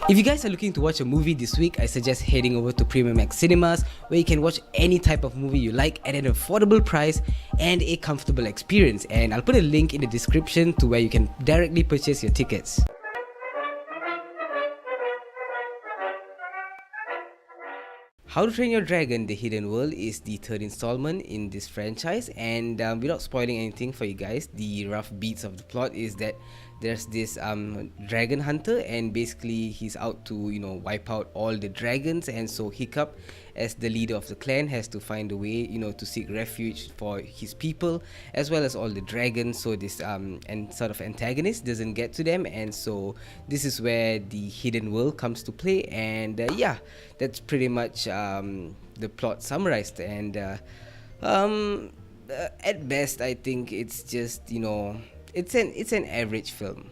If you guys are looking to watch a movie this week, I suggest heading over to Premium Max Cinemas, where you can watch any type of movie you like at an affordable price and a comfortable experience. And I'll put a link in the description to where you can directly purchase your tickets. How to Train Your Dragon: The Hidden World is the third installment in this franchise, and without spoiling anything for you guys, the rough beats of the plot is that there's this dragon hunter, and basically he's out to wipe out all the dragons, and so Hiccup, as the leader of the clan, has to find a way to seek refuge for his people as well as all the dragons, so this and sort of antagonist doesn't get to them. And so this is where the hidden world comes to play, and yeah, that's pretty much the plot summarized. And at best, I think it's just it's an average film.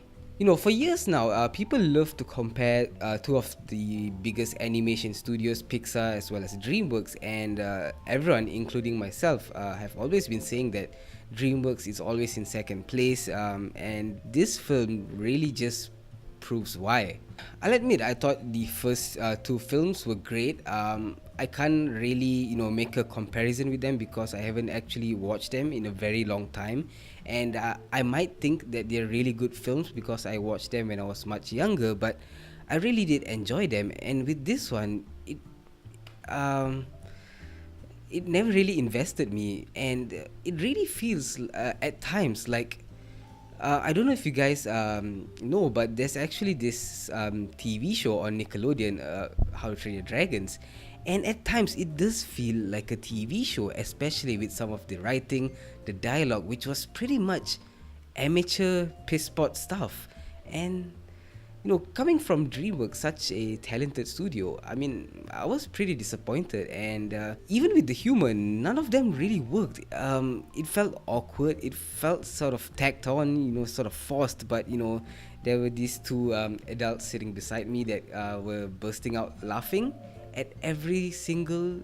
For years now, people love to compare two of the biggest animation studios, Pixar as well as DreamWorks, and everyone, including myself, have always been saying that DreamWorks is always in second place, and this film really just proves why. I'll admit, I thought the first two films were great. I can't really, make a comparison with them because I haven't actually watched them in a very long time, and I might think that they're really good films because I watched them when I was much younger. But I really did enjoy them, and with this one, um, it never really invested me, and it really feels at times like I don't know if you guys know, but there's actually this TV show on Nickelodeon, How to Train Your Dragons, and at times it does feel like a TV show, especially with some of the writing, the dialogue, which was pretty much amateur piss pot stuff. And coming from DreamWorks, such a talented studio, I mean, I was pretty disappointed, and even with the humor, none of them really worked. It felt awkward, it felt sort of tacked on, sort of forced, but there were these two adults sitting beside me that were bursting out laughing at every single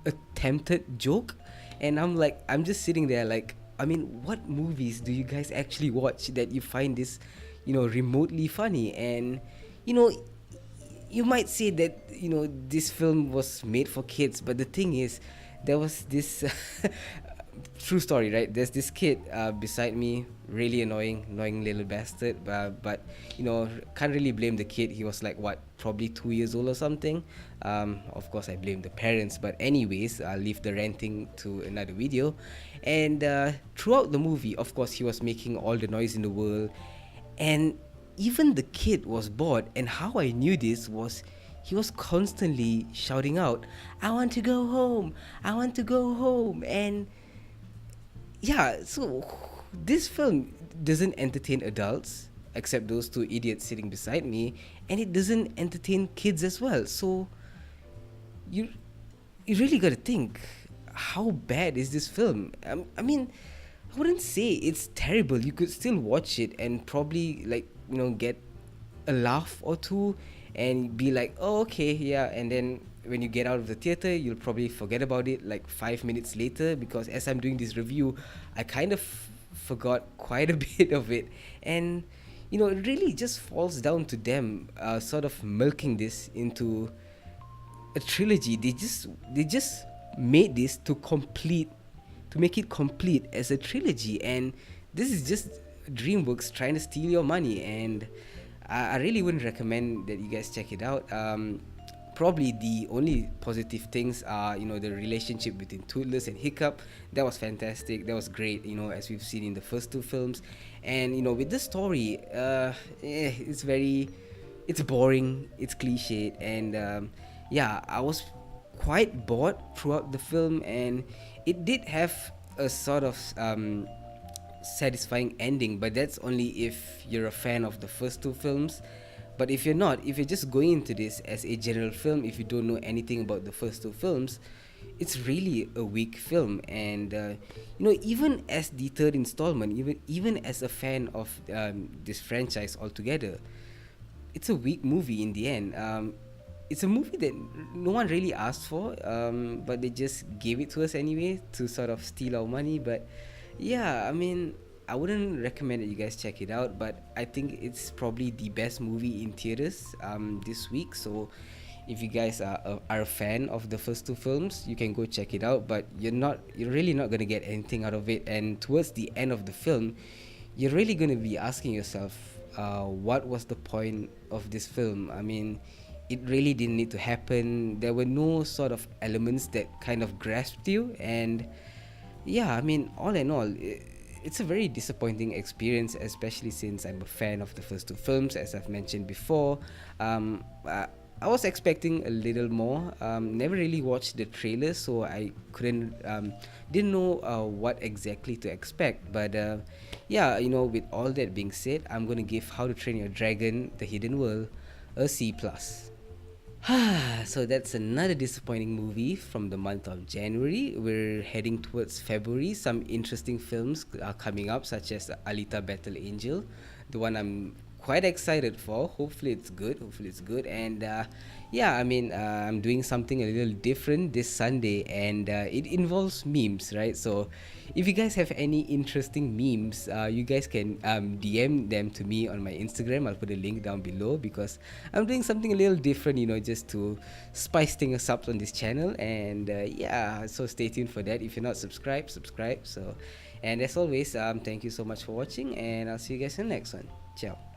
attempted joke, and I'm just sitting there like, I mean, what movies do you guys actually watch that you find this remotely funny? And you might say that this film was made for kids, but the thing is, there was this true story, right? There's this kid beside me, really annoying little bastard, but can't really blame the kid. He was like, what, probably 2 years old or something. Of course I blame the parents, but anyways, I'll leave the ranting to another video. And throughout the movie, of course, he was making all the noise in the world, and even the kid was bored. And how I knew this was, he was constantly shouting out, I want to go home, I want to go home. And yeah, so this film doesn't entertain adults, except those two idiots sitting beside me, and it doesn't entertain kids as well. So you really gotta think, how bad is this film? I mean, I wouldn't say it's terrible. You could still watch it and probably get a laugh or two and be like, oh, okay, yeah. And then when you get out of the theater, you'll probably forget about it like 5 minutes later, because as I'm doing this review, I kind of forgot quite a bit of it. And it really just falls down to them sort of milking this into a trilogy. They just made this to make it complete as a trilogy, and this is just DreamWorks trying to steal your money. And I really wouldn't recommend that you guys check it out. Probably the only positive things are the relationship between Toothless and Hiccup. That was fantastic, that was great, as we've seen in the first two films. And with the story, it's boring, it's cliched, and yeah, I was quite bored throughout the film. And it did have a sort of satisfying ending, but that's only if you're a fan of the first two films. But if you're not, if you're just going into this as a general film, if you don't know anything about the first two films, it's really a weak film. And even as the third installment, even as a fan of this franchise altogether, it's a weak movie in the end. It's a movie that no one really asked for, but they just gave it to us anyway to sort of steal our money. But yeah, I mean, I wouldn't recommend that you guys check it out, but I think it's probably the best movie in theaters this week. So if you guys are a fan of the first two films, you can go check it out. But you're really not gonna get anything out of it. And towards the end of the film, you're really gonna be asking yourself, what was the point of this film? I mean, it really didn't need to happen. There were no sort of elements that kind of grasped you, and yeah, I mean, all in all, it's a very disappointing experience, especially since I'm a fan of the first two films, as I've mentioned before. I was expecting a little more. Never really watched the trailer, so I didn't know what exactly to expect. But yeah, with all that being said, I'm gonna give How to Train Your Dragon: The Hidden World a C plus. So that's another disappointing movie from the month of January. We're heading towards February. Some interesting films are coming up, such as Alita Battle Angel, the one I'm quite excited for. Hopefully it's good. And yeah, I mean, I'm doing something a little different this Sunday, and it involves memes, right? So if you guys have any interesting memes, you guys can DM them to me on my Instagram. I'll put a link down below, because I'm doing something a little different, just to spice things up on this channel. And yeah, so stay tuned for that. If you're not subscribed, subscribe. So, and as always, thank you so much for watching, and I'll see you guys in the next one. Ciao.